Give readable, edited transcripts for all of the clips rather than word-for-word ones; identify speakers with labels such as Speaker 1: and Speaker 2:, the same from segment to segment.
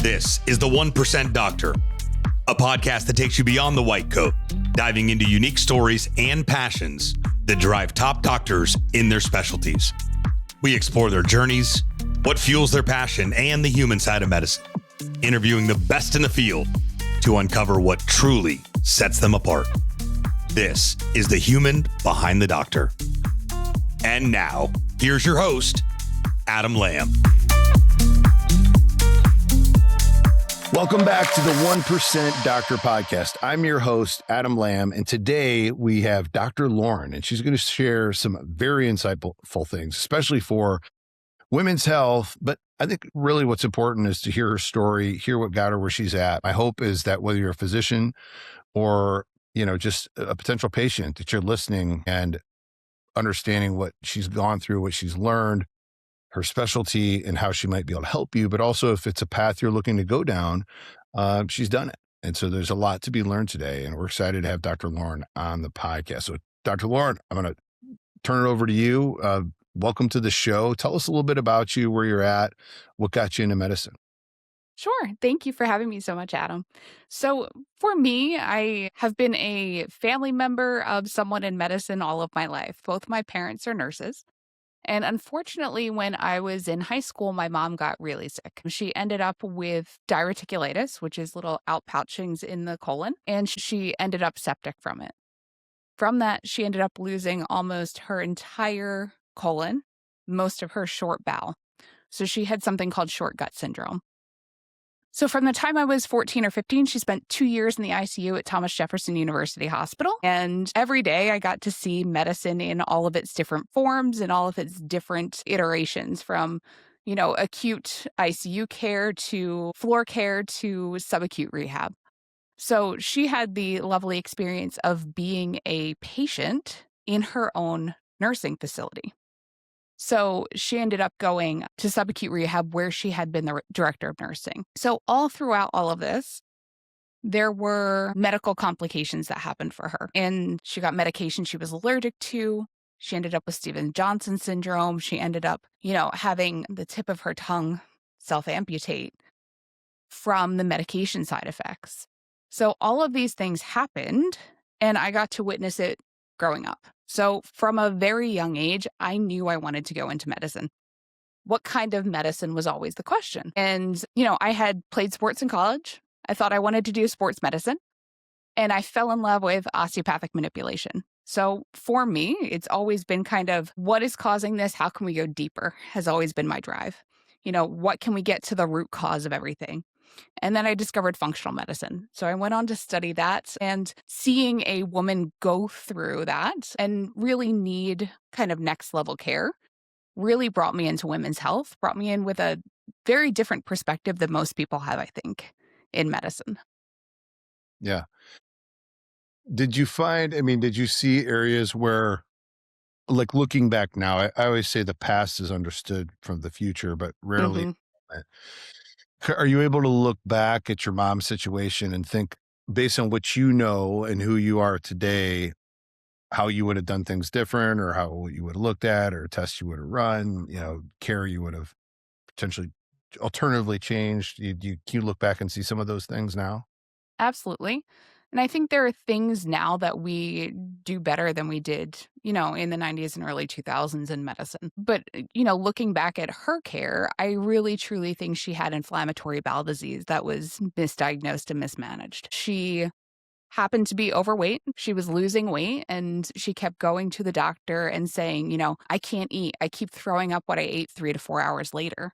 Speaker 1: This is the 1% Doctor, a podcast that takes you beyond the white coat, diving into unique stories and passions that drive top doctors in their specialties. We explore their journeys, what fuels their passion, and the human side of medicine, interviewing the best in the field to uncover what truly sets them apart. This is the human behind the doctor. And now, here's your host, Adam Lamb.
Speaker 2: Welcome back to the 1% Doctor Podcast. I'm your host, Adam Lamb, and today we have Dr. Lauren, and she's going to share some very insightful things, especially for women's health. But I think really what's important is to hear her story, hear what got her where she's at. My hope is that whether you're a physician or, just a potential patient, that you're listening and understanding what she's gone through, what she's learned, her specialty, and how she might be able to help you. But also if it's a path you're looking to go down, she's done it. And so there's a lot to be learned today. And we're excited to have Dr. Lauren on the podcast. So Dr. Lauren, I'm going to turn it over to you. Welcome to the show. Tell us a little bit about you, where you're at, what got you into medicine.
Speaker 3: Sure. Thank you for having me so much, Adam. So for me, I have been a family member of someone in medicine all of my life. Both my parents are nurses. And unfortunately, when I was in high school, my mom got really sick. She ended up with diverticulitis, which is little outpouchings in the colon, and she ended up septic from it. From that, she ended up losing almost her entire colon, most of her short bowel. So she had something called short gut syndrome. So from the time I was 14 or 15, she spent 2 years in the ICU at Thomas Jefferson University Hospital. And every day I got to see medicine in all of its different forms and all of its different iterations, from, acute ICU care to floor care to subacute rehab. So she had the lovely experience of being a patient in her own nursing facility. So she ended up going to subacute rehab, where she had been the director of nursing. So all throughout all of this, there were medical complications that happened for her. And she got medication she was allergic to. She ended up with Stevens-Johnson syndrome. She ended up, having the tip of her tongue self-amputate from the medication side effects. So all of these things happened, and I got to witness it growing up. So from a very young age, I knew I wanted to go into medicine. What kind of medicine was always the question. And, I had played sports in college. I thought I wanted to do sports medicine. And I fell in love with osteopathic manipulation. So for me, it's always been kind of, what is causing this? How can we go deeper? Has always been my drive. What can we get to the root cause of everything? And then I discovered functional medicine. So I went on to study that, and seeing a woman go through that and really need kind of next level care really brought me into women's health, brought me in with a very different perspective than most people have, I think, in medicine.
Speaker 2: Yeah. Did you see areas where, like looking back now, I always say the past is understood from the future, but rarely. Are you able to look back at your mom's situation and think, based on what you know and who you are today, how you would have done things different, or how you would have looked at, or tests you would have run, care you would have potentially alternatively changed? Can you look back and see some of those things now?
Speaker 3: Absolutely. And I think there are things now that we do better than we did, in the 90s and early 2000s in medicine. But, looking back at her care, I really truly think she had inflammatory bowel disease that was misdiagnosed and mismanaged. She happened to be overweight. She was losing weight, and she kept going to the doctor and saying, I can't eat. I keep throwing up what I ate 3 to 4 hours later.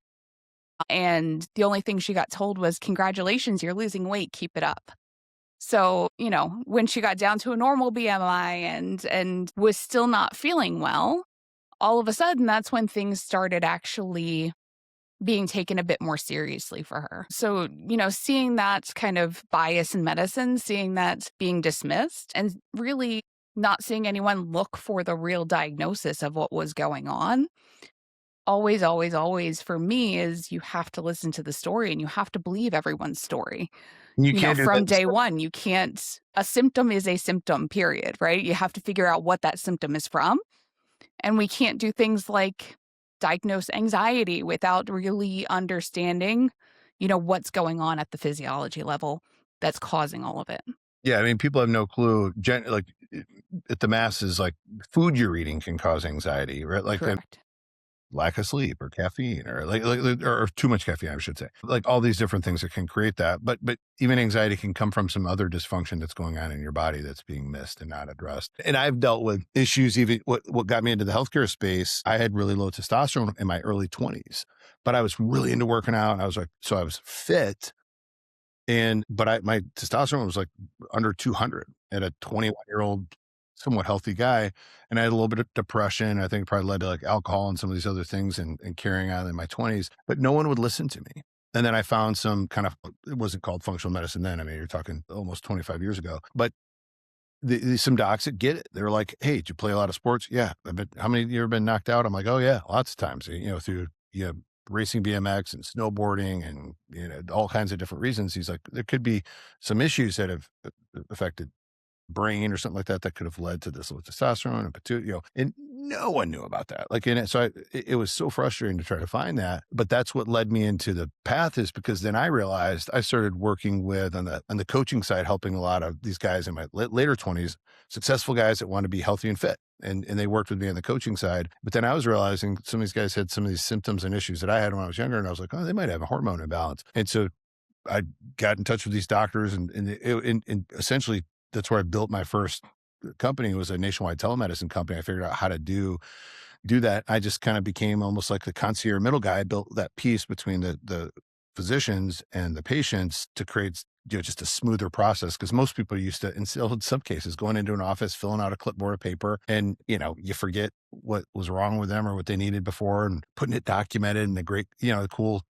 Speaker 3: And the only thing she got told was, congratulations, you're losing weight. Keep it up. So, when she got down to a normal BMI and was still not feeling well, all of a sudden, that's when things started actually being taken a bit more seriously for her. So, seeing that kind of bias in medicine, seeing that being dismissed, and really not seeing anyone look for the real diagnosis of what was going on, always, always, always for me is, you have to listen to the story and you have to believe everyone's story.
Speaker 2: You can't
Speaker 3: From day one, you can't, a symptom is a symptom, period, right? You have to figure out what that symptom is from. And we can't do things like diagnose anxiety without really understanding, what's going on at the physiology level that's causing all of it.
Speaker 2: Yeah, I mean, people have no clue. Like at the masses, like food you're eating can cause anxiety, right? Like the
Speaker 3: Correct.
Speaker 2: lack of sleep or caffeine or or too much caffeine, I should say. Like all these different things that can create that. But even anxiety can come from some other dysfunction that's going on in your body that's being missed and not addressed. And I've dealt with issues. Even what got me into the healthcare space, I had really low testosterone in my early 20s, but I was really into working out. And I was fit. But my testosterone was like under 200 at a 21-year-old, somewhat healthy guy. And I had a little bit of depression. I think it probably led to like alcohol and some of these other things and carrying on in my 20s, but no one would listen to me. And then I found some kind of, it wasn't called functional medicine then. I mean, you're talking almost 25 years ago, but some docs that get it. They're like, hey, did you play a lot of sports? Yeah. How many of you ever been knocked out? I'm like, oh yeah, lots of times, through, racing BMX and snowboarding and, all kinds of different reasons. He's like, there could be some issues that have affected brain or something like that could have led to this low testosterone and and no one knew about that. Like, it was so frustrating to try to find that, but that's what led me into the path, is because then I realized I started working with on the coaching side, helping a lot of these guys in my later 20s, successful guys that want to be healthy and fit. And they worked with me on the coaching side. But then I was realizing some of these guys had some of these symptoms and issues that I had when I was younger. And I was like, oh, they might have a hormone imbalance. And so I got in touch with these doctors and essentially that's where I built my first company. It was a nationwide telemedicine company. I figured out how to do that. I just kind of became almost like the concierge middle guy. I built that piece between the physicians and the patients to create just a smoother process. Because most people used to, in some cases, going into an office, filling out a clipboard of paper, and you forget what was wrong with them or what they needed before, and putting it documented in the great, the cool,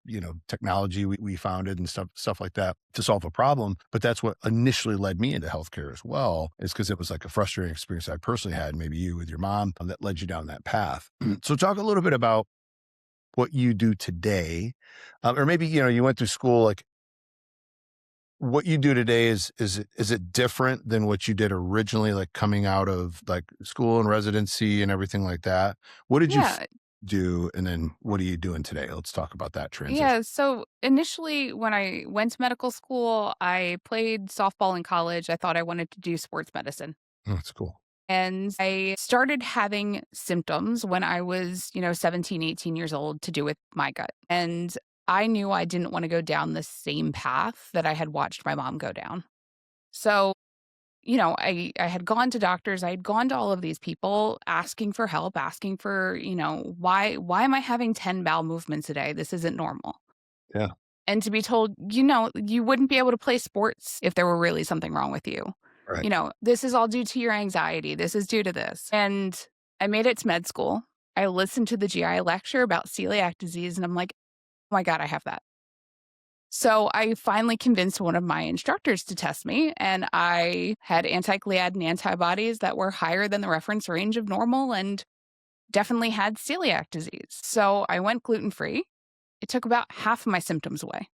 Speaker 2: technology we founded and stuff like that to solve a problem. But that's what initially led me into healthcare as well, is because it was like a frustrating experience I personally had, maybe you with your mom, that led you down that path. So talk a little bit about what you do today, or maybe, you went through school, like what you do today is it different than what you did originally, like coming out of like school and residency and everything like that? What did you
Speaker 3: Yeah.
Speaker 2: do? And then what are you doing today? Let's talk about that transition.
Speaker 3: Yeah. So initially, when I went to medical school, I played softball in college. I thought I wanted to do sports medicine.
Speaker 2: Oh, that's cool.
Speaker 3: And I started having symptoms when I was, 17, 18 years old to do with my gut. And I knew I didn't want to go down the same path that I had watched my mom go down. So, I had gone to doctors. I had gone to all of these people asking for help, asking for, why am I having 10 bowel movements a day? This isn't normal.
Speaker 2: Yeah.
Speaker 3: And to be told, you wouldn't be able to play sports if there were really something wrong with you.
Speaker 2: Right.
Speaker 3: This is all due to your anxiety. This is due to this. And I made it to med school. I listened to the GI lecture about celiac disease, and I'm like, oh my God, I have that. So I finally convinced one of my instructors to test me, and I had anti-gliadin antibodies that were higher than the reference range of normal and definitely had celiac disease. So I went gluten-free. It took about half of my symptoms away.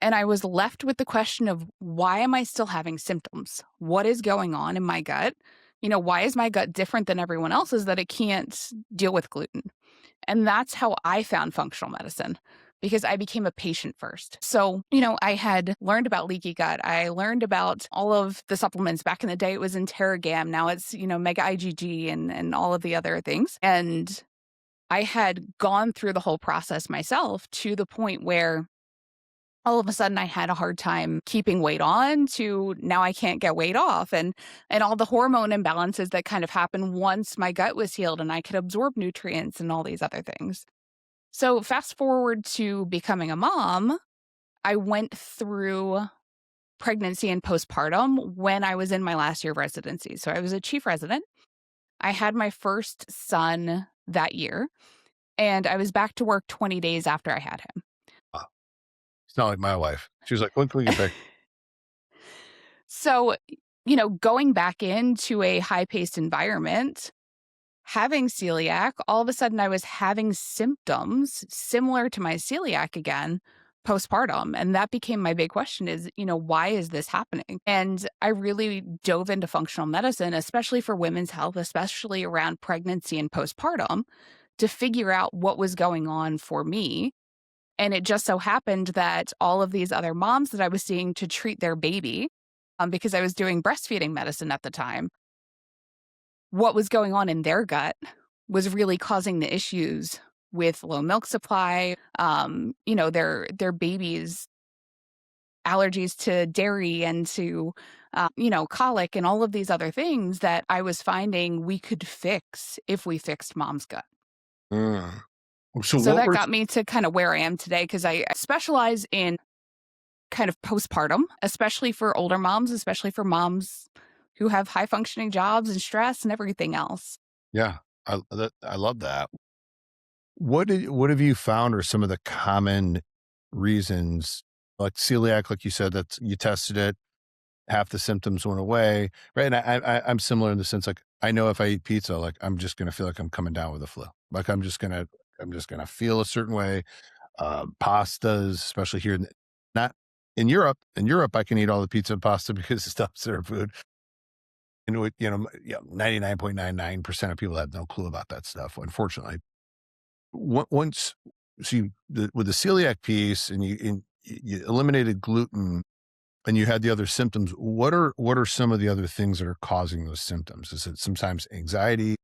Speaker 3: And I was left with the question of, why am I still having symptoms? What is going on in my gut? Why is my gut different than everyone else's that it can't deal with gluten? And that's how I found functional medicine, because I became a patient first. So, I had learned about leaky gut. I learned about all of the supplements. Back in the day, it was Interrogam. Now it's, Mega IgG and all of the other things. And I had gone through the whole process myself to the point where all of a sudden I had a hard time keeping weight on to now I can't get weight off, and all the hormone imbalances that kind of happened once my gut was healed and I could absorb nutrients and all these other things. So fast forward to becoming a mom, I went through pregnancy and postpartum when I was in my last year of residency. So I was a chief resident. I had my first son that year, and I was back to work 20 days after I had him.
Speaker 2: It's not like my wife. She was like, when can we get back?
Speaker 3: So, going back into a high-paced environment, having celiac, all of a sudden I was having symptoms similar to my celiac again postpartum. And that became my big question is, why is this happening? And I really dove into functional medicine, especially for women's health, especially around pregnancy and postpartum, to figure out what was going on for me. And it just so happened that all of these other moms that I was seeing to treat their baby, because I was doing breastfeeding medicine at the time, what was going on in their gut was really causing the issues with low milk supply, their babies' allergies to dairy and to, colic and all of these other things that I was finding we could fix if we fixed mom's gut.
Speaker 2: Mm. So
Speaker 3: So
Speaker 2: what
Speaker 3: that
Speaker 2: were,
Speaker 3: got me to kind of where I am today because I specialize in kind of postpartum, especially for older moms, especially for moms who have high functioning jobs and stress and everything else.
Speaker 2: yeah, I love that. What have you found are some of the common reasons, like celiac, like you said, that you tested it, half the symptoms went away, right? And I'm similar in the sense, like, I know if I eat pizza, like, I'm just going to feel like I'm coming down with the flu. Like, I'm just going to feel a certain way. Pastas, especially here, not in Europe. In Europe, I can eat all the pizza and pasta because it's stuff's their food. And 99.99% of people have no clue about that stuff, unfortunately. Once, with the celiac piece, and you eliminated gluten, and you had the other symptoms, what are some of the other things that are causing those symptoms? Is it sometimes anxiety,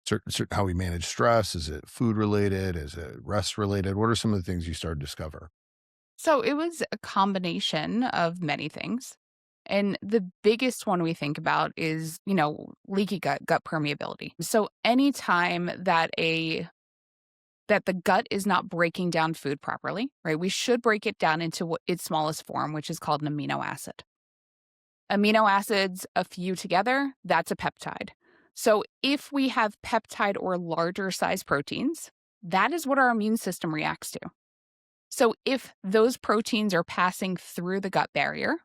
Speaker 2: certain how we manage stress? Is it food related? Is it rest related? What are some of the things you started to discover?
Speaker 3: So it was a combination of many things. And the biggest one we think about is, leaky gut permeability. So anytime that the gut is not breaking down food properly, right? We should break it down into its smallest form, which is called an amino acid. Amino acids, a few together, that's a peptide. So if we have peptide or larger size proteins, that is what our immune system reacts to. So if those proteins are passing through the gut barrier,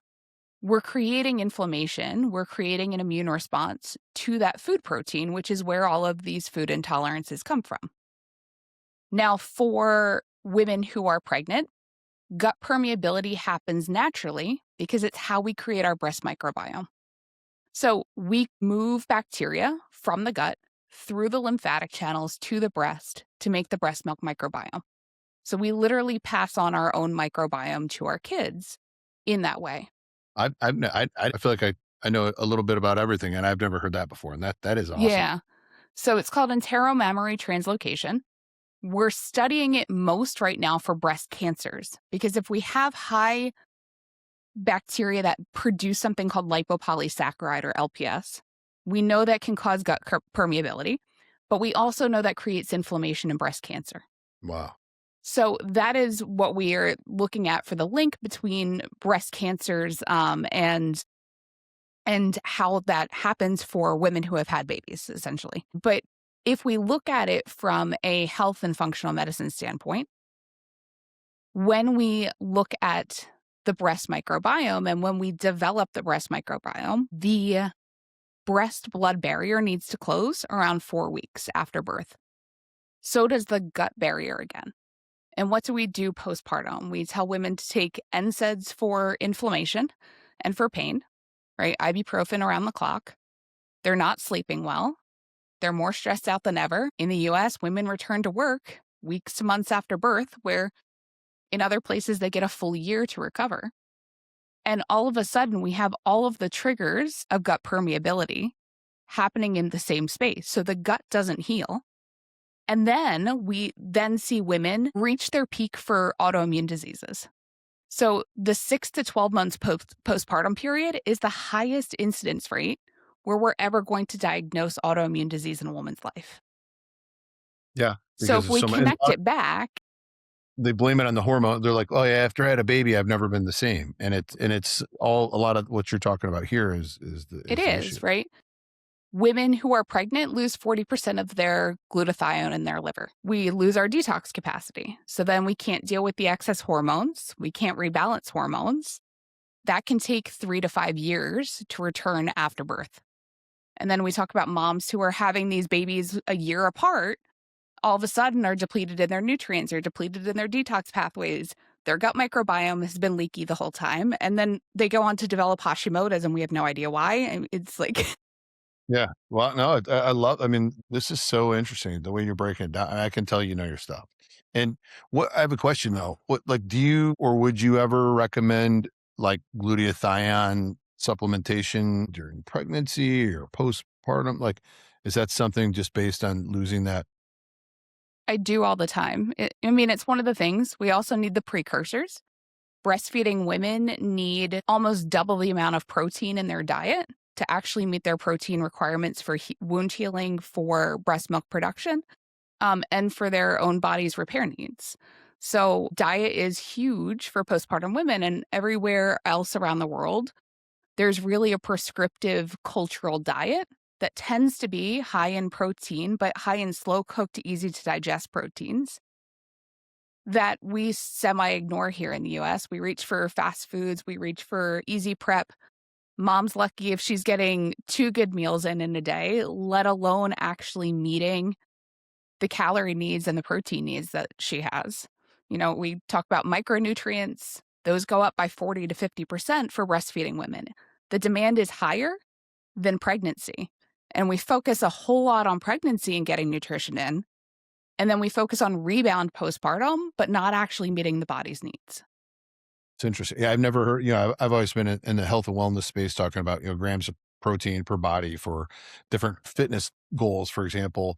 Speaker 3: we're creating inflammation, we're creating an immune response to that food protein, which is where all of these food intolerances come from. Now, for women who are pregnant, gut permeability happens naturally because it's how we create our breast microbiome. So we move bacteria from the gut through the lymphatic channels to the breast to make the breast milk microbiome. So we literally pass on our own microbiome to our kids in that way.
Speaker 2: I feel like I know a little bit about everything, and I've never heard that before, and that is awesome.
Speaker 3: Yeah. So it's called enteromammary translocation. We're studying it most right now for breast cancers because if we have high bacteria that produce something called lipopolysaccharide or LPS, we know that can cause gut permeability, but we also know that creates inflammation in breast cancer.
Speaker 2: Wow.
Speaker 3: So that is what we are looking at for the link between breast cancers and how that happens for women who have had babies, essentially. But if we look at it from a health and functional medicine standpoint, when we look at the breast microbiome and when we develop the breast microbiome, the breast blood barrier needs to close around 4 weeks after birth. So does the gut barrier again. And what do we do postpartum? We tell women to take NSAIDs for inflammation and for pain, right? Ibuprofen around the clock. They're not sleeping well. They're more stressed out than ever. In the US, women return to work weeks to months after birth, where in other places they get a full year to recover. And all of a sudden, we have all of the triggers of gut permeability happening in the same space. So the gut doesn't heal. And then we then see women reach their peak for autoimmune diseases. So the 6 to 12 months postpartum period is the highest incidence rate where we're ever going to diagnose autoimmune disease in a woman's life.
Speaker 2: Yeah.
Speaker 3: So
Speaker 2: Because
Speaker 3: if we connect it back,
Speaker 2: they blame it on the hormone. They're like, oh yeah, after I had a baby, I've never been the same. And it's all, a lot of what you're talking about here is the issue.
Speaker 3: right? Women who are pregnant lose 40% of their glutathione in their liver. We lose our detox capacity. So then we can't deal with the excess hormones. We can't rebalance hormones. That can take 3 to 5 years to return after birth. And then we talk about moms who are having these babies a year apart, all of a sudden are depleted in their nutrients, are depleted in their detox pathways. Their gut microbiome has been leaky the whole time. And then they go on to develop Hashimoto's and we have no idea why. And it's like...
Speaker 2: Yeah. Well, no, I mean, this is so interesting the way you're breaking it down. I can tell you know your stuff. And what I have a question though. What like do you or would you ever recommend like glutathione supplementation during pregnancy or postpartum? Like, is that something just based on losing that?
Speaker 3: I do all the time. I mean, it's one of the things. We also need the precursors. Breastfeeding women need almost double the amount of protein in their diet to actually meet their protein requirements for wound healing, for breast milk production, and for their own body's repair needs. So, diet is huge for postpartum women, and everywhere else around the world, there's really a prescriptive cultural diet that tends to be high in protein, but high in slow cooked, easy to digest proteins that we semi ignore here in the US. We reach for fast foods, we reach for easy prep. Mom's lucky if she's getting 2 good meals in a day, let alone actually meeting the calorie needs and the protein needs that she has. You know, we talk about micronutrients, those go up by 40 to 50% for breastfeeding women. The demand is higher than pregnancy. And we focus a whole lot on pregnancy and getting nutrition in. And then we focus on rebound postpartum, but not actually meeting the body's needs.
Speaker 2: It's interesting. Yeah, I've never heard, I've always been in the health and wellness space talking about, grams of protein per body for different fitness goals, for example.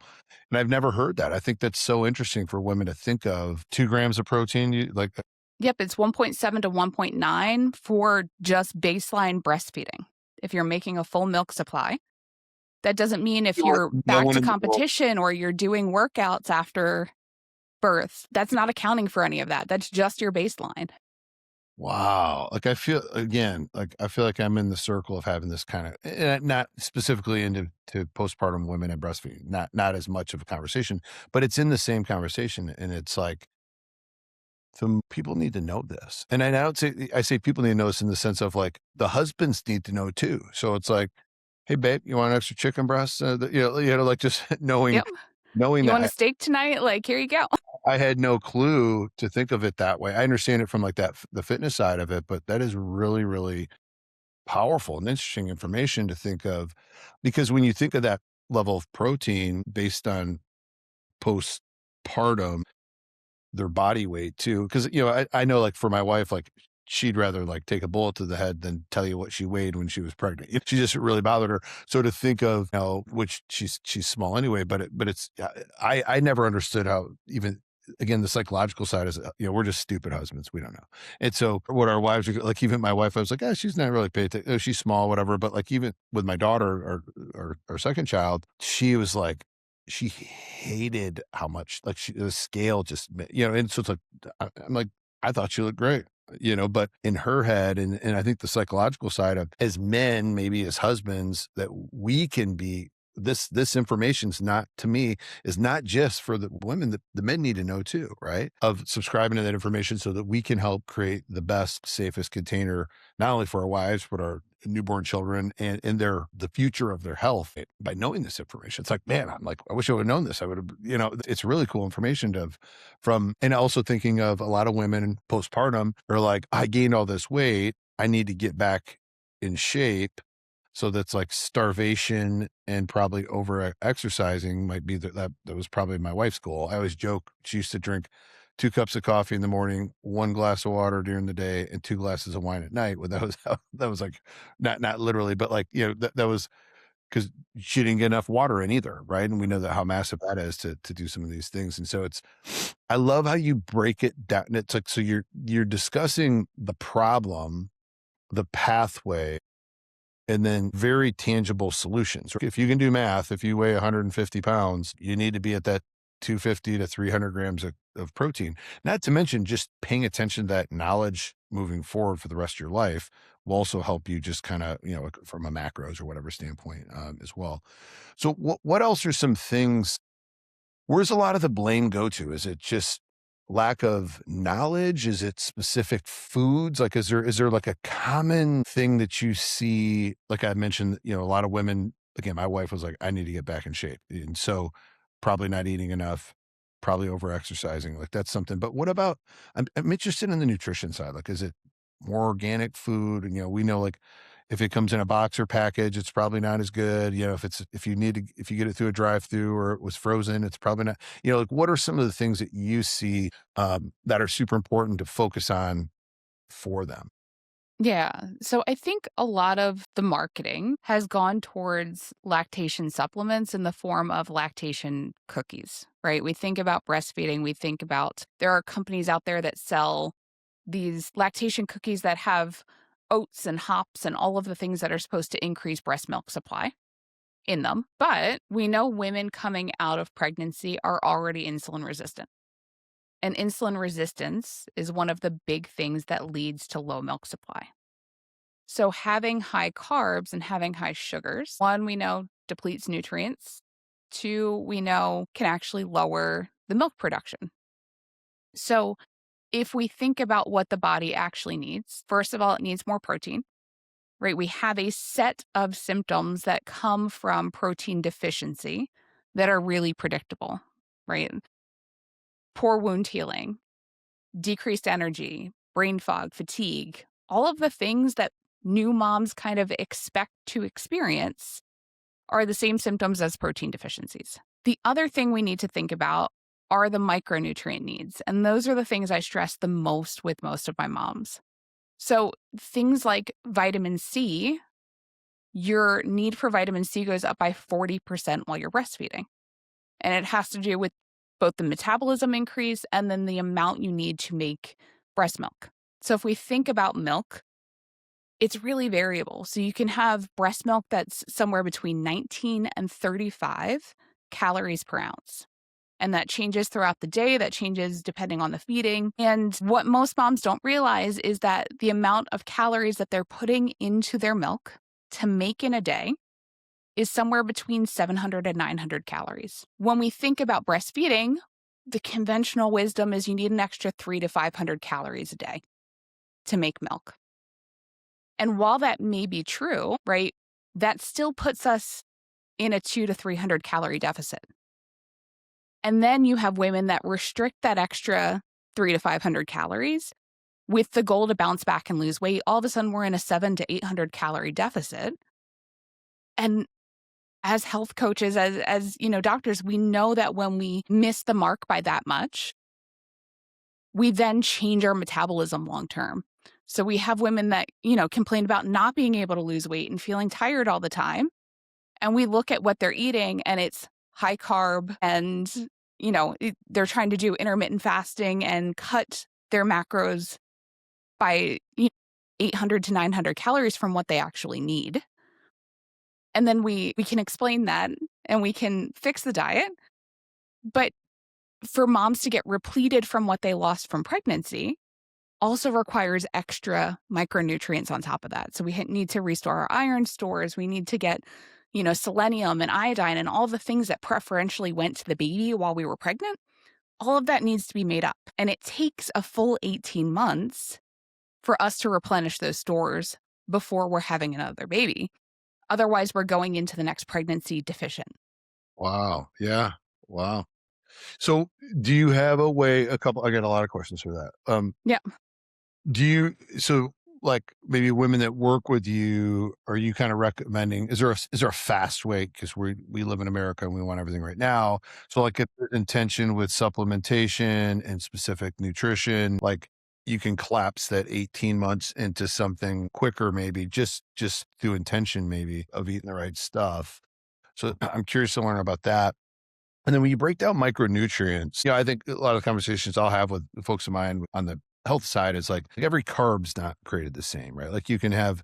Speaker 2: And I've never heard that. I think that's so interesting for women to think of 2 grams of protein. You like,
Speaker 3: Yep, it's 1.7 to 1.9 for just baseline breastfeeding. If you're making a full milk supply, that doesn't mean if you're
Speaker 2: no
Speaker 3: back
Speaker 2: one
Speaker 3: to
Speaker 2: in the world.
Speaker 3: competition or you're doing workouts after birth, that's not accounting for any of that. That's just your baseline.
Speaker 2: Wow. Like I feel again, like I feel like I'm in the circle of having this kind of not specifically into postpartum women and breastfeeding, not as much of a conversation, but it's in the same conversation. And it's like the people need to know this. And I don't say I say people need to know this in the sense of like the husbands need to know too. So it's like, hey babe, you want an extra chicken breast? Like just knowing
Speaker 3: Yep.
Speaker 2: knowing
Speaker 3: You want a
Speaker 2: that
Speaker 3: steak tonight? Like, here you go.
Speaker 2: I had no clue to think of it that way. I understand it from like the fitness side of it, but that is really, really powerful and interesting information to think of because when you think of that level of protein based on postpartum, their body weight too. Cause I know like for my wife, like she'd rather like take a bullet to the head than tell you what she weighed when she was pregnant. She just really bothered her. So to think of, which she's small anyway, but it's, I never understood how even, again, the psychological side is, we're just stupid husbands. We don't know. And so what our wives are like, even my wife, I was like, she's not really paid attention. She's small, whatever. But like, even with my daughter or our second child, she was like, she hated how much like the scale just, and so it's like, I'm like, I thought she looked great, but in her head, and I think the psychological side of as men, maybe as husbands, that we can be this information's not to me is not just for the women that the men need to know too, right? Of subscribing to that information so that we can help create the best, safest container, not only for our wives, but our newborn children and the future of their health by knowing this information. It's like, man, I'm like, I wish I would have known this. I would have, it's really cool information and also thinking of a lot of women postpartum are like, I gained all this weight. I need to get back in shape. So that's like starvation and probably over exercising might be that was probably my wife's goal. I always joke she used to drink 2 cups of coffee in the morning, 1 glass of water during the day, and 2 glasses of wine at night. Well, that was like not literally, but like that was because she didn't get enough water in either, right? And we know that how massive that is to do some of these things. And so I love how you break it down. It's like so you're discussing the problem, the pathway, and then very tangible solutions. If you can do math, if you weigh 150 pounds, you need to be at that 250 to 300 grams of protein. Not to mention just paying attention to that knowledge moving forward for the rest of your life will also help you just kind of, from a macros or whatever standpoint as well. So what else are some things, where's a lot of the blame go to? Is it just lack of knowledge? Is it specific foods? Like, is there like a common thing that you see? Like I mentioned, a lot of women, again, my wife was like, I need to get back in shape. And so probably not eating enough, probably over exercising. Like that's something, but what about, I'm interested in the nutrition side. Like, is it more organic food? And, we know like If it comes in a box or package, it's probably not as good. If you get it through a drive-through or it was frozen, it's probably not. Like what are some of the things that you see that are super important to focus on for them?
Speaker 3: Yeah. So I think a lot of the marketing has gone towards lactation supplements in the form of lactation cookies, right? We think about breastfeeding. We think about there are companies out there that sell these lactation cookies that have oats and hops and all of the things that are supposed to increase breast milk supply in them. But we know women coming out of pregnancy are already insulin resistant. And insulin resistance is one of the big things that leads to low milk supply. So having high carbs and having high sugars, one, we know depletes nutrients. Two, we know can actually lower the milk production. So if we think about what the body actually needs, first of all, it needs more protein, right? We have a set of symptoms that come from protein deficiency that are really predictable, right? Poor wound healing, decreased energy, brain fog, fatigue, all of the things that new moms kind of expect to experience are the same symptoms as protein deficiencies. The other thing we need to think about are the micronutrient needs. And those are the things I stress the most with most of my moms. So things like vitamin C, your need for vitamin C goes up by 40% while you're breastfeeding. And it has to do with both the metabolism increase and then the amount you need to make breast milk. So if we think about milk, it's really variable. So you can have breast milk that's somewhere between 19 and 35 calories per ounce. And that changes throughout the day. That changes depending on the feeding. And what most moms don't realize is that the amount of calories that they're putting into their milk to make in a day is somewhere between 700 and 900 calories. When we think about breastfeeding, the conventional wisdom is you need an extra 300 to 500 calories a day to make milk. And while that may be true, right, that still puts us in a 200 to 300 calorie deficit. And then you have women that restrict that extra 300 to 500 calories with the goal to bounce back and lose weight. All of a sudden, we're in a 700 to 800 calorie deficit. And as health coaches, as doctors, we know that when we miss the mark by that much, we then change our metabolism long term. So we have women that, complain about not being able to lose weight and feeling tired all the time. And we look at what they're eating and it's high carb and, they're trying to do intermittent fasting and cut their macros by 800 to 900 calories from what they actually need. And then we can explain that and we can fix the diet. But for moms to get repleted from what they lost from pregnancy also requires extra micronutrients on top of that. So we need to restore our iron stores. We need to get, selenium and iodine and all the things that preferentially went to the baby while we were pregnant. All of that needs to be made up. And it takes a full 18 months for us to replenish those stores before we're having another baby. Otherwise, we're going into the next pregnancy deficient.
Speaker 2: Wow. Yeah. Wow. So do you have a way, I got a lot of questions for that.
Speaker 3: Yeah.
Speaker 2: Like maybe women that work with you, are you kind of recommending, is there a fast way? Cause we live in America and we want everything right now. So like if there's intention with supplementation and specific nutrition, like you can collapse that 18 months into something quicker, maybe just through intention, maybe of eating the right stuff. So I'm curious to learn about that. And then when you break down micronutrients, I think a lot of the conversations I'll have with folks of mine on the health side is like every carb's not created the same, right? Like you can have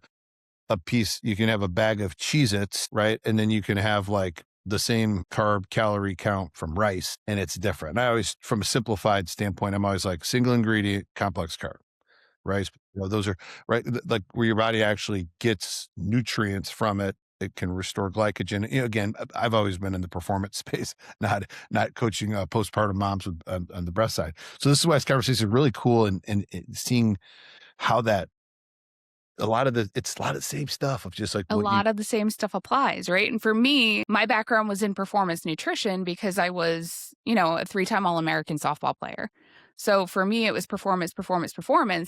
Speaker 2: a bag of Cheez-Its, right? And then you can have like the same carb calorie count from rice and it's different. And I always, from a simplified standpoint, I'm always like single ingredient, complex carb, rice. Those are right. Like where your body actually gets nutrients from it. It can restore glycogen. Again, I've always been in the performance space, not coaching postpartum moms on the breast side. So this is why this conversation is really cool and seeing how that it's a lot of the same stuff of just like
Speaker 3: a lot of the same stuff applies, right? And for me, my background was in performance nutrition because I was, a 3-time All-American softball player. So for me, it was performance.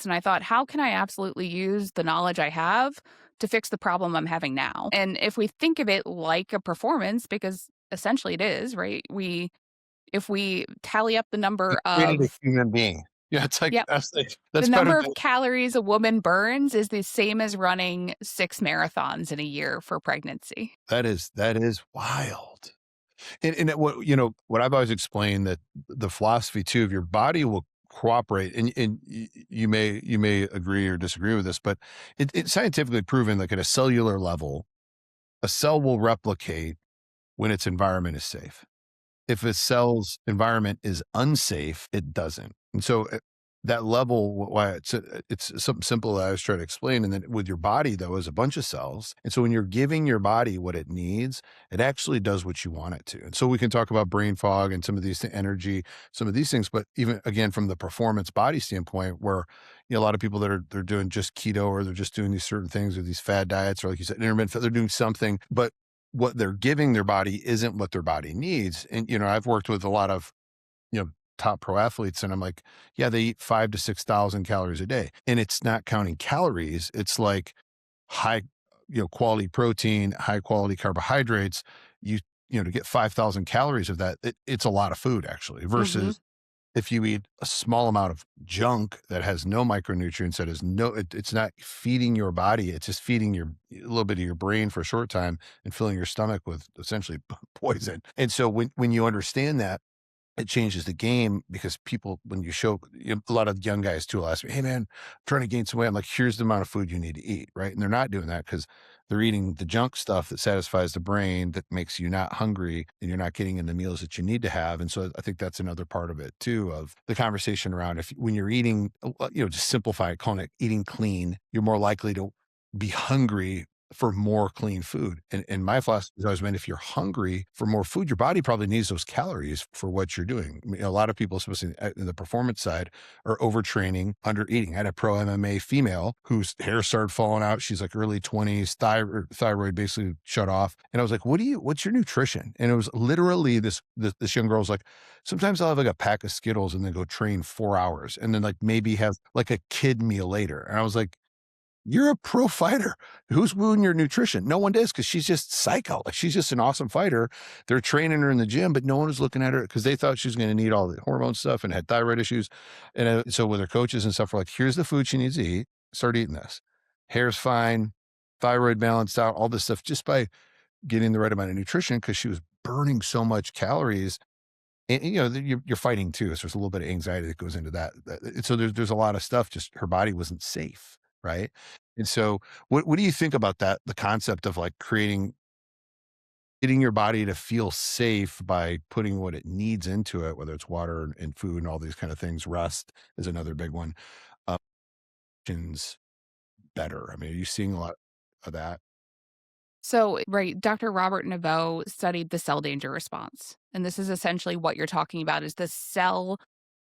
Speaker 3: And I thought, how can I absolutely use the knowledge I have to fix the problem I'm having now. And if we think of it like a performance, because essentially it is, right? If we tally up the
Speaker 2: You
Speaker 3: number
Speaker 2: created a
Speaker 3: of,
Speaker 2: human being. Yeah, it's like
Speaker 3: yep, the
Speaker 2: that's better
Speaker 3: number of
Speaker 2: than
Speaker 3: calories a woman burns is the same as running 6 marathons in a year for pregnancy.
Speaker 2: that is wild. And what what I've always explained, that the philosophy too of your body will cooperate, and you may agree or disagree with this, but it's scientifically proven, like at a cellular level, a cell will replicate when its environment is safe. If a cell's environment is unsafe, it doesn't. And so that level, why it's something simple that I was trying to explain. And then with your body, though, is a bunch of cells. And so when you're giving your body what it needs, it actually does what you want it to. And so we can talk about brain fog and some of these energy, some of these things. But even again, from the performance body standpoint, where a lot of people that they're doing just keto, or they're just doing these certain things, or these fad diets, or like you said, intermittent, they're doing something, but what they're giving their body isn't what their body needs. And, I've worked with a lot of, top pro athletes, and I'm like, yeah, they eat 5 to 6,000 calories a day, and it's not counting calories. It's like high, quality protein, high quality carbohydrates. To get 5,000 calories of that, it's a lot of food actually,
Speaker 3: Mhm.
Speaker 2: versus if you eat a small amount of junk that has no micronutrients, that is it's not feeding your body. It's just feeding a little bit of your brain for a short time and filling your stomach with essentially poison. And so when you understand that, it changes the game, because people, when you show, a lot of young guys too will ask me, hey man, I'm trying to gain some weight. I'm like, here's the amount of food you need to eat. Right. And they're not doing that because they're eating the junk stuff that satisfies the brain, that makes you not hungry, and you're not getting in the meals that you need to have. And so I think that's another part of it too, of the conversation around, when you're eating, just simplify it, calling it eating clean, you're more likely to be hungry for more clean food. And my philosophy has always been, if you're hungry for more food, your body probably needs those calories for what you're doing. I mean, a lot of people, especially in the performance side, are overtraining, under eating. I had a pro MMA female whose hair started falling out. She's like early 20s, thyroid basically shut off. And I was like, what's your nutrition? And it was literally this young girl was like, sometimes I'll have like a pack of Skittles and then go train 4 hours, and then like maybe have like a kid meal later. And I was like, you're a pro fighter. Who's wooing your nutrition? No one does, because she's just psycho. Like, she's just an awesome fighter. They're training her in the gym, but no one was looking at her because they thought she was going to need all the hormone stuff and had thyroid issues. And so with her coaches and stuff, we're like, here's the food she needs to eat. Start eating this. Hair's fine, thyroid balanced out, all this stuff, just by getting the right amount of nutrition, because she was burning so much calories. And, you're fighting too. So there's a little bit of anxiety that goes into that. So there's a lot of stuff, just her body wasn't safe. Right. And so what do you think about that? The concept of like getting your body to feel safe by putting what it needs into it, whether it's water and food and all these kind of things. Rest is another big one. Options better. I mean, are you seeing a lot of that?
Speaker 3: So, right, Dr. Robert Naveau studied the cell danger response. And this is essentially what you're talking about, is the cell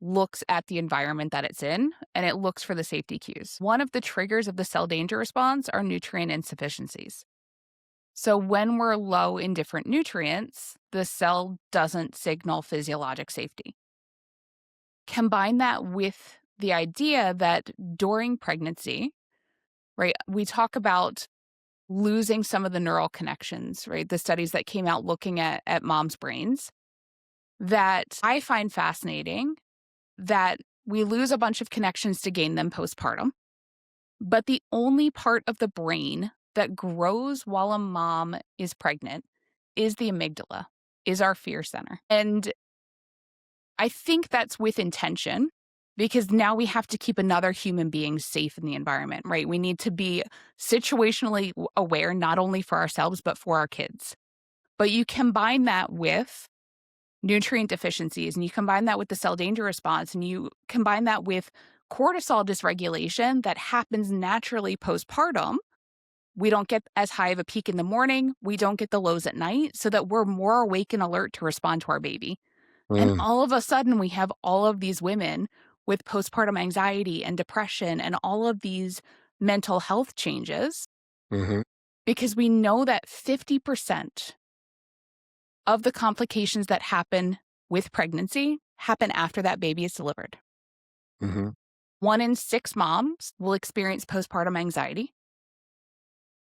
Speaker 3: looks at the environment that it's in and it looks for the safety cues. One of the triggers of the cell danger response are nutrient insufficiencies. So when we're low in different nutrients, the cell doesn't signal physiologic safety. Combine that with the idea that during pregnancy, right, we talk about losing some of the neural connections, right? The studies that came out looking at moms' brains that I find fascinating, that we lose a bunch of connections to gain them postpartum. But the only part of the brain that grows while a mom is pregnant is the amygdala, is our fear center. And I think that's with intention, because now we have to keep another human being safe in the environment, right? We need to be situationally aware, not only for ourselves, but for our kids. But you combine that with nutrient deficiencies, and you combine that with the cell danger response, and you combine that with cortisol dysregulation that happens naturally postpartum. We don't get as high of a peak in the morning. We don't get the lows at night, so that we're more awake and alert to respond to our baby. And
Speaker 2: Mm,
Speaker 3: all of a sudden, we have all of these women with postpartum anxiety and depression and all of these mental health changes,
Speaker 2: hmm
Speaker 3: because we know that 50% of the complications that happen with pregnancy happen after that baby is delivered.
Speaker 2: hmm
Speaker 3: 1 in 6 moms will experience postpartum anxiety.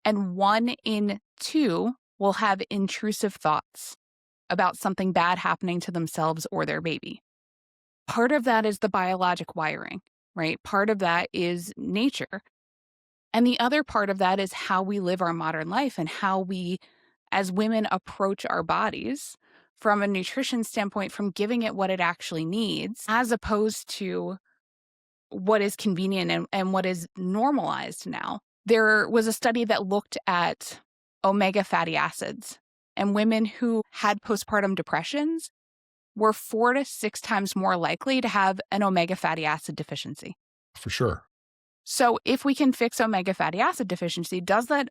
Speaker 3: And 1 in 2 will have intrusive thoughts about something bad happening to themselves or their baby. Part of that is the biologic wiring, right? Part of that is nature. And the other part of that is how we live our modern life and how we, as women, approach our bodies from a nutrition standpoint, from giving it what it actually needs, as opposed to what is convenient and what is normalized now. There was a study that looked at omega fatty acids, and women who had postpartum depressions were 4 to 6 times more likely to have an omega fatty acid deficiency.
Speaker 2: For sure.
Speaker 3: So if we can fix omega fatty acid deficiency, does that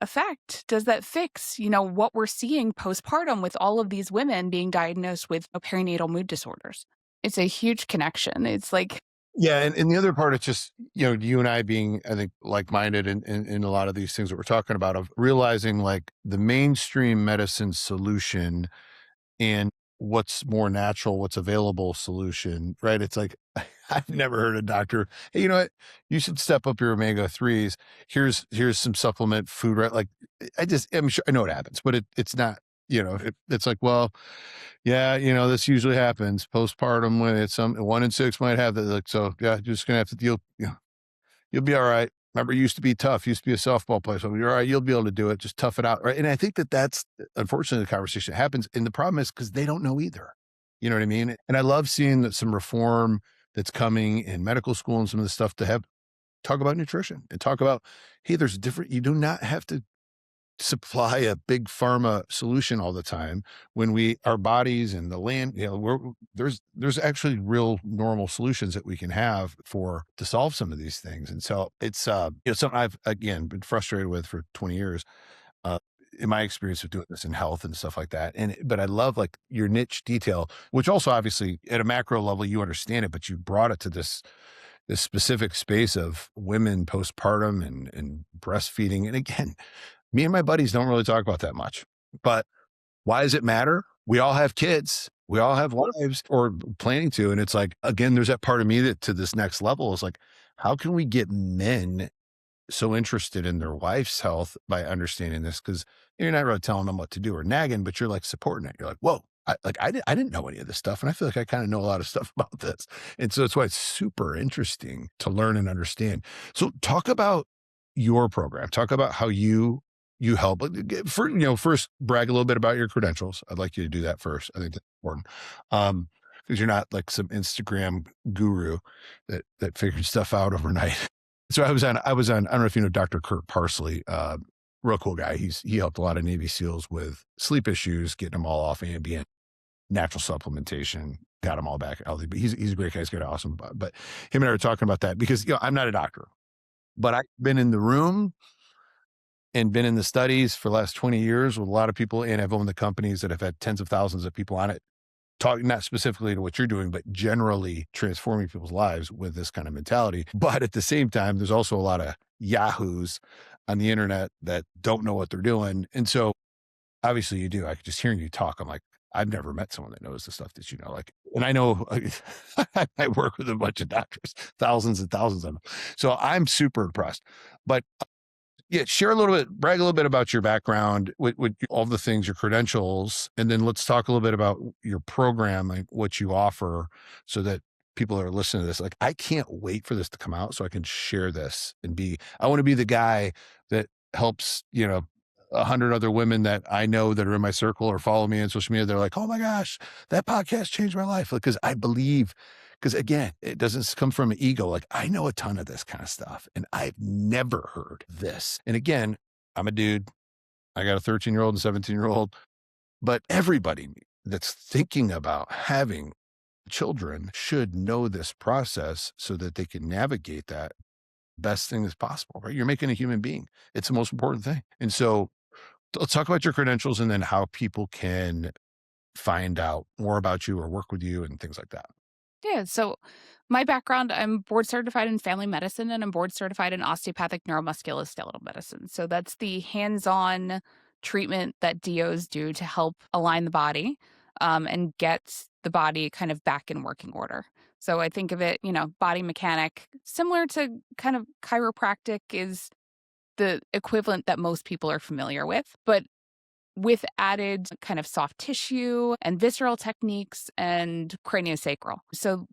Speaker 3: fix, what we're seeing postpartum with all of these women being diagnosed with perinatal mood disorders? It's a huge connection. It's like,
Speaker 2: Yeah. And the other part, it's just, you and I being, I think, like-minded in a lot of these things that we're talking about, of realizing like the mainstream medicine solution and what's more natural, what's available solution, right? It's like, I've never heard a doctor, hey, you know what? You should step up your omega-3s. Here's some supplement food, right? Like, I'm sure I know it happens, but it's not, it's like, well, yeah, this usually happens postpartum when it's 1 in 6 might have that. Like, so yeah, you're just going to have to deal, you'll be all right. Remember, you used to be tough, used to be a softball player. So you're all right. You'll be able to do it. Just tough it out. Right. And I think that's unfortunately the conversation that happens. And the problem is because they don't know either. You know what I mean? And I love seeing that some reform that's coming in medical school and some of the stuff to talk about nutrition and talk about, hey, you do not have to supply a big pharma solution all the time when our bodies and the land, there's actually real normal solutions that we can have to solve some of these things. And so it's something I've, again, been frustrated with for 20 years in my experience of doing this in health and stuff like that. But I love like your niche detail, which also obviously at a macro level you understand it, but you brought it to this specific space of women postpartum and breastfeeding. And again, me and my buddies don't really talk about that much, but why does it matter? We all have kids. We all have lives or planning to. And it's like, again, there's that part of me that to this next level is like, how can we get men so interested in their wife's health by understanding this? Because you're not really telling them what to do or nagging, but you're like supporting it. You're like, whoa, I didn't know any of this stuff. And I feel like I kind of know a lot of stuff about this. And so that's why it's super interesting to learn and understand. So talk about your program. Talk about how you help. First brag a little bit about your credentials. I'd like you to do that first. I think that's important. Because you're not like some Instagram guru that figured stuff out overnight. So I was on, I don't know if you know Dr. Kurt Parsley, real cool guy. He helped a lot of Navy SEALs with sleep issues, getting them all off ambient, natural supplementation, got them all back healthy. But he's a great guy. He's got awesome. But him and I were talking about that because, I'm not a doctor, but I've been in the room and been in the studies for the last 20 years with a lot of people. And I've owned the companies that have had tens of thousands of people on it, talking not specifically to what you're doing, but generally transforming people's lives with this kind of mentality. But at the same time, there's also a lot of yahoos on the internet that don't know what they're doing. And so obviously you do. I could just hearing you talk, I'm like, I've never met someone that knows the stuff that you know. Like, and I know I work with a bunch of doctors, thousands and thousands of them. So I'm super impressed. But yeah, share a little bit, brag a little bit about your background with all the things, your credentials, and then let's talk a little bit about your program, like what you offer, so that people that are listening to this, like, I can't wait for this to come out so I can share this I want to be the guy that helps, 100 other women that I know that are in my circle or follow me on social media. They're like, oh my gosh, that podcast changed my life. Because I believe, because again, it doesn't come from an ego. Like, I know a ton of this kind of stuff and I've never heard this. And again, I'm a dude. I got a 13-year-old and 17-year-old, but everybody that's thinking about having children should know this process so that they can navigate that best thing as possible, right? You're making a human being. It's the most important thing. And so let's talk about your credentials and then how people can find out more about you or work with you and things like that.
Speaker 3: Yeah. So my background, I'm board certified in family medicine and I'm board certified in osteopathic neuromusculoskeletal medicine. So that's the hands-on treatment that DOs do to help align the body and get the body kind of back in working order. So I think of it, body mechanic, similar to kind of chiropractic is the equivalent that most people are familiar with, but with added kind of soft tissue and visceral techniques and craniosacral. So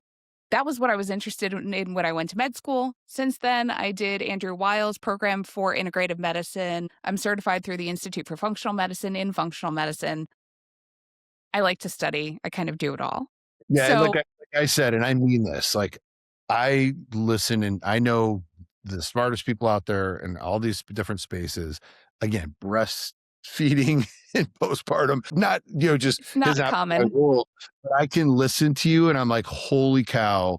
Speaker 3: that was what I was interested in when I went to med school. Since then, I did Andrew Weil's program for integrative medicine. I'm certified through the Institute for Functional Medicine in functional medicine. I like to study. I kind of do it all.
Speaker 2: Yeah. And
Speaker 3: So,
Speaker 2: like I said, and I mean this, like I listen and I know the smartest people out there in all these different spaces. Again, breastfeeding and postpartum, not, just
Speaker 3: it's
Speaker 2: has
Speaker 3: not
Speaker 2: not been my
Speaker 3: common.
Speaker 2: rule, but I can listen to you and I'm like, holy cow,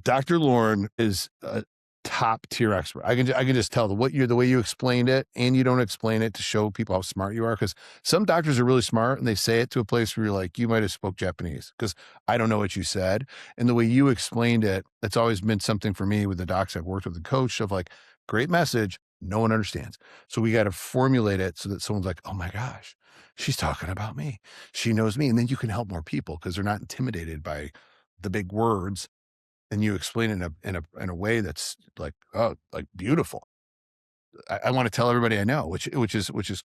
Speaker 2: Dr. Lauren is a top tier expert. I can just tell the way you explained it, and you don't explain it to show people how smart you are. Because some doctors are really smart and they say it to a place where you're like, you might have spoke Japanese because I don't know what you said. And the way you explained it, it's always meant something for me with the docs I've worked with, the coach of like, great message, no one understands. So we got to formulate it so that someone's like, oh my gosh, she's talking about me. She knows me. And then you can help more people because they're not intimidated by the big words, and you explain it in a way that's like, oh, like beautiful. I want to tell everybody I know, which is which is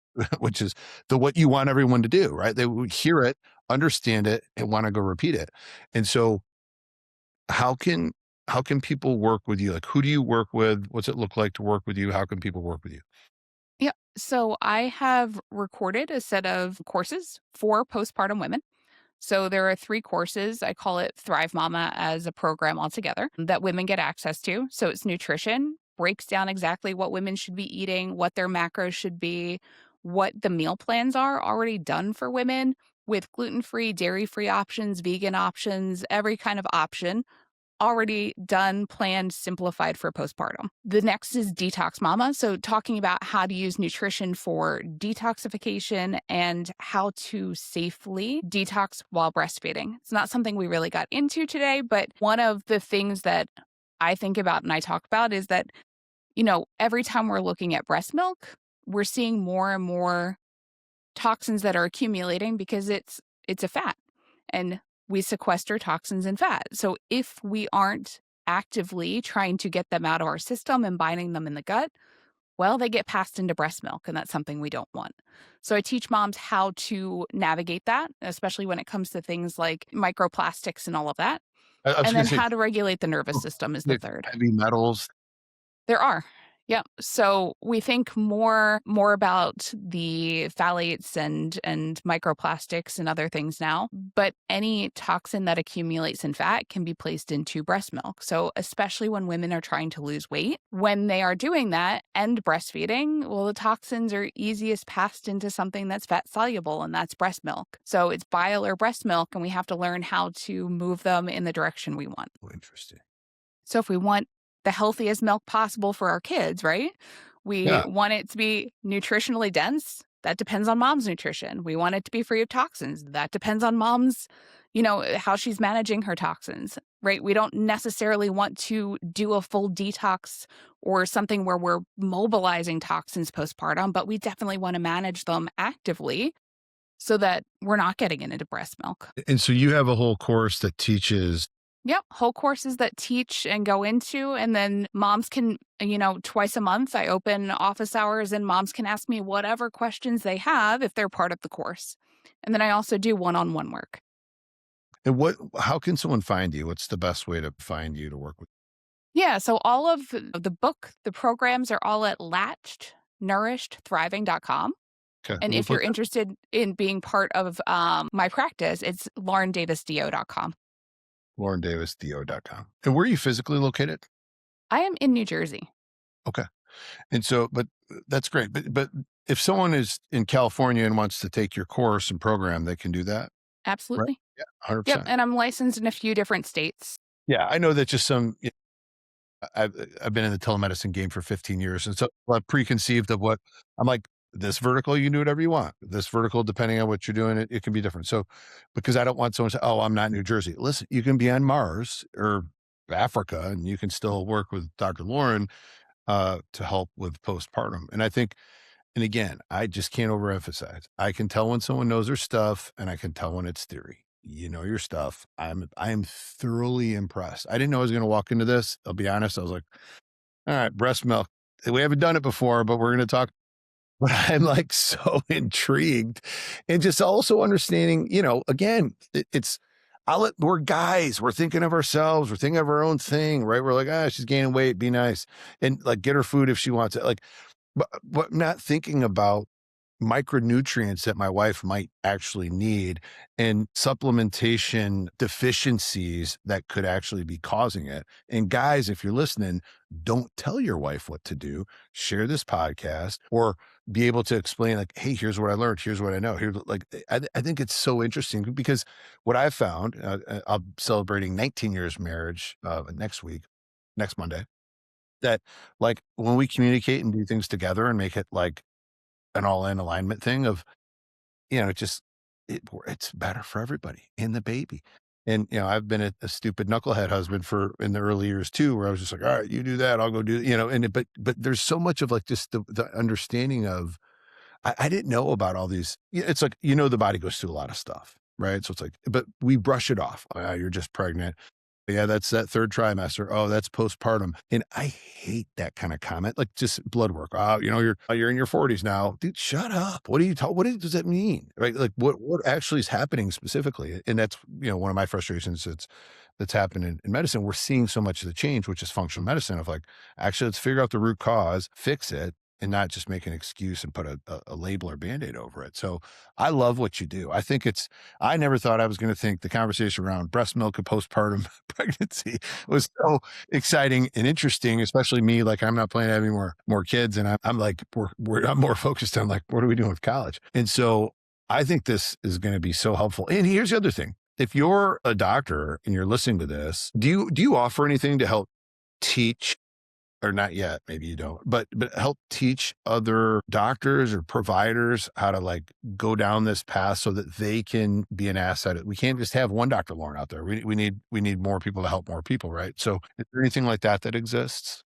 Speaker 2: what you want everyone to do, right? They would hear it, understand it, and want to go repeat it. And so how can people work with you? Like, who do you work with? What's it look like to work with you? How can people work with you?
Speaker 3: Yeah. So I have recorded a set of courses for postpartum women. So there are 3 courses. I call it Thrive Mama as a program altogether that women get access to. So it's nutrition, breaks down exactly what women should be eating, what their macros should be, what the meal plans are already done for women with gluten-free, dairy-free options, vegan options, every kind of option already done, planned, simplified for postpartum. The next is Detox Mama. So, talking about how to use nutrition for detoxification and how to safely detox while breastfeeding. It's not something we really got into today, but one of the things that I think about and I talk about is that, every time we're looking at breast milk, we're seeing more and more toxins that are accumulating because it's a fat. And we sequester toxins in fat. So if we aren't actively trying to get them out of our system and binding them in the gut, well, they get passed into breast milk, and that's something we don't want. So I teach moms how to navigate that, especially when it comes to things like microplastics and all of that.
Speaker 2: I was
Speaker 3: And
Speaker 2: going
Speaker 3: then
Speaker 2: to say,
Speaker 3: how to regulate the nervous system is the third.
Speaker 2: heavy metals.
Speaker 3: There are. Yep. So we think more about the phthalates and microplastics and other things now, but any toxin that accumulates in fat can be placed into breast milk. So especially when women are trying to lose weight, when they are doing that and breastfeeding, well, the toxins are easiest passed into something that's fat soluble, and that's breast milk. So it's bile or breast milk, and we have to learn how to move them in the direction we want.
Speaker 2: Oh, interesting.
Speaker 3: So if we want the healthiest milk possible for our kids, right? We
Speaker 2: Yeah.
Speaker 3: want it to be nutritionally dense. That depends on mom's nutrition. We want it to be free of toxins. That depends on mom's, how she's managing her toxins, right? We don't necessarily want to do a full detox or something where we're mobilizing toxins postpartum, but we definitely want to manage them actively so that we're not getting it into breast milk.
Speaker 2: And so you have a whole course that teaches.
Speaker 3: Yep, whole courses that teach and go into, and then moms can, twice a month, I open office hours and moms can ask me whatever questions they have if they're part of the course. And then I also do one-on-one work.
Speaker 2: And how can someone find you? What's the best way to find you to work with?
Speaker 3: Yeah, so all of the programs are all at latchednourished.thriving.com.
Speaker 2: Okay.
Speaker 3: And
Speaker 2: We'll
Speaker 3: if
Speaker 2: put
Speaker 3: you're interested in being part of my practice, it's laurendavisdo.com.
Speaker 2: LaurenDavisDO.com. And where are you physically located?
Speaker 3: I am in New Jersey.
Speaker 2: Okay. And so, but that's great. But if someone is in California and wants to take your course and program, they can do that, right?
Speaker 3: Absolutely.
Speaker 2: Yeah,
Speaker 3: Yep,
Speaker 2: 100%.
Speaker 3: and I'm licensed in a few different states.
Speaker 2: Yeah, I know that just I've been in the telemedicine game for 15 years, and so I'm preconceived of what I'm like. This vertical, you can do whatever you want. This vertical, depending on what you're doing, it can be different. So, because I don't want someone to say, "Oh, I'm not in New Jersey." Listen, you can be on Mars or Africa, and you can still work with Dr. Lauren to help with postpartum. And I think, and again, I just can't overemphasize. I can tell when someone knows their stuff, and I can tell when it's theory. You know your stuff. I am thoroughly impressed. I didn't know I was going to walk into this. I'll be honest. I was like, all right, breast milk. We haven't done it before, but we're going to talk. But I'm like so intrigued and just also understanding, again, we're guys, we're thinking of ourselves, we're thinking of our own thing, right? We're like, she's gaining weight, be nice. And like, get her food if she wants it. Like, but not thinking about micronutrients that my wife might actually need and supplementation deficiencies that could actually be causing it. And guys, if you're listening, don't tell your wife what to do. Share this podcast or be able to explain like, hey, here's what I learned. Here's what I know. I think it's so interesting because what I've found, I'm celebrating 19 years of marriage next Monday, that like when we communicate and do things together and make it like an all-in alignment thing of, it's better for everybody and the baby. And, I've been a stupid knucklehead husband in the early years too, where I was just like, all right, you do that, I'll go do, but there's so much of like just the understanding of, I didn't know about all these, it's like, the body goes through a lot of stuff, right? So it's like, but we brush it off. Oh, you're just pregnant. Yeah, that's that third trimester. Oh, that's postpartum. And I hate that kind of comment, like just blood work. Oh, you're in your 40s now. Dude, shut up. What does that mean? Right? Like what actually is happening specifically? And that's, one of my frustrations that's happened in medicine. We're seeing so much of the change, which is functional medicine of like, actually, let's figure out the root cause, fix it, and not just make an excuse and put a label or Band-Aid over it. So I love what you do. I never thought I was going to think the conversation around breast milk and postpartum pregnancy was so exciting and interesting, especially me. Like I'm not planning to have any more kids. And I'm like, I'm more focused on like, what are we doing with college? And so I think this is going to be so helpful. And here's the other thing. If you're a doctor and you're listening to this, do you offer anything to help teach, or not yet, maybe you don't, but help teach other doctors or providers how to like go down this path so that they can be an asset? We can't just have one Dr. Lauren out there. We need more people to help more people, right? So is there anything like that exists?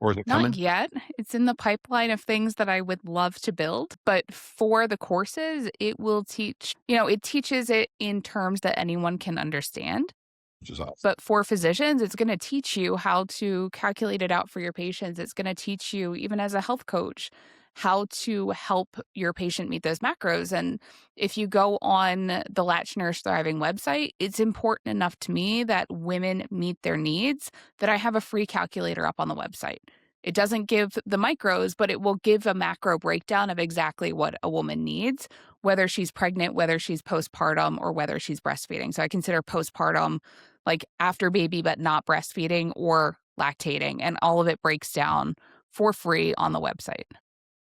Speaker 2: Or is it coming?
Speaker 3: Not yet. It's in the pipeline of things that I would love to build. But for the courses, it will teach, it teaches it in terms that anyone can understand.
Speaker 2: Which is awesome.
Speaker 3: But for physicians, it's going to teach you how to calculate it out for your patients. It's going to teach you, even as a health coach, how to help your patient meet those macros. And if you go on the Latch Nurse Thriving website, it's important enough to me that women meet their needs that I have a free calculator up on the website. It doesn't give the micros, but it will give a macro breakdown of exactly what a woman needs, whether she's pregnant, whether she's postpartum, or whether she's breastfeeding. So I consider postpartum like after baby, but not breastfeeding or lactating. And all of it breaks down for free on the website.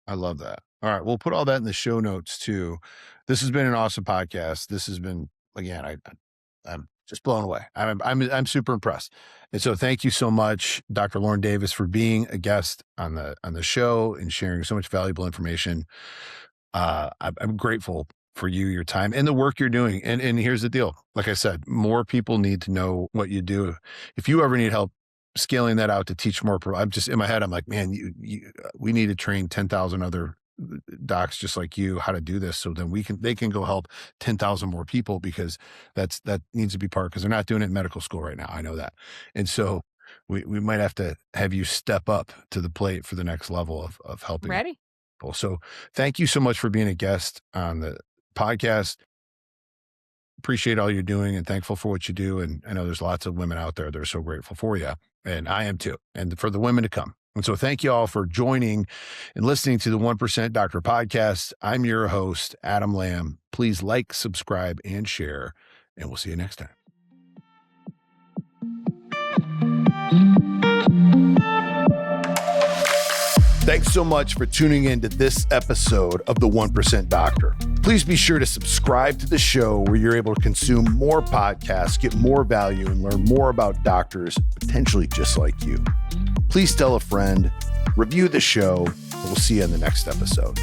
Speaker 2: I love that. All right. We'll put all that in the show notes too. This has been an awesome podcast. This has been, again, I'm just blown away. I'm super impressed. And so thank you so much, Dr. Lauren Davis, for being a guest on the show and sharing so much valuable information. I'm grateful for your time and the work you're doing. And here's the deal. Like I said, more people need to know what you do. If you ever need help scaling that out to teach more, I'm just in my head, I'm like, man, we need to train 10,000 other docs just like you how to do this. So then they can go help 10,000 more people, because that needs to be part, because they're not doing it in medical school right now. I know that. And so we might have to have you step up to the plate for the next level of helping
Speaker 3: Ready?
Speaker 2: people. So thank you so much for being a guest on the podcast. Appreciate all you're doing and thankful for what you do. And I know there's lots of women out there that are so grateful for you. And I am too. And for the women to come. And so thank you all for joining and listening to the 1% Doctor podcast. I'm your host, Adam Lamb. Please like, subscribe, and share. And we'll see you next time. Thanks so much for tuning in to this episode of the 1% Doctor. Please be sure to subscribe to the show where you're able to consume more podcasts, get more value, and learn more about doctors potentially just like you. Please tell a friend, review the show, and we'll see you in the next episode.